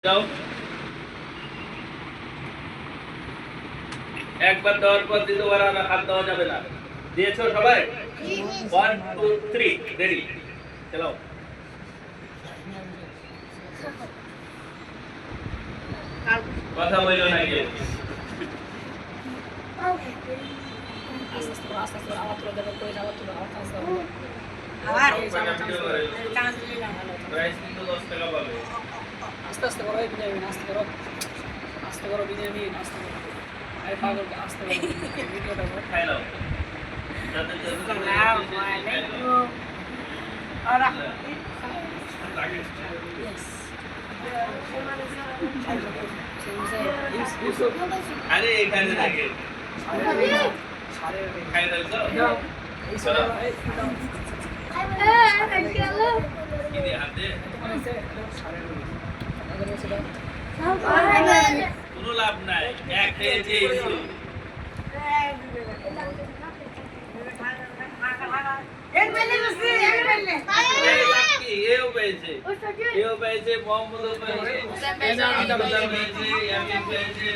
যাও একবার দেওয়ার পর দ্বিতীয়বার আর হাত দেওয়া যাবে না। দিয়েছো সবাই? 1 2 3 রেডি চলো। কথা বলো না কেউ। আস্তে আবার তুলে দেবো করে যাবো তুলে আবার প্রাইস কিন্তু 10 টাকা পাবে। আস্তে আস্তে করো বিনিয়ামিন আস্তে করো বিনিয়ামিন আস্তে করো আরে পাগল আস্তে করো ভিডিওটা করো খাই নাও। আসসালামু আলাইকুম। আর আরে এখানে থাকে খাই দাও চলো কি দে হাতে কোনো লাভ নাই এক খেয়েছে ইসু এও পেয়েছে মোহাম্মদ পেয়েছে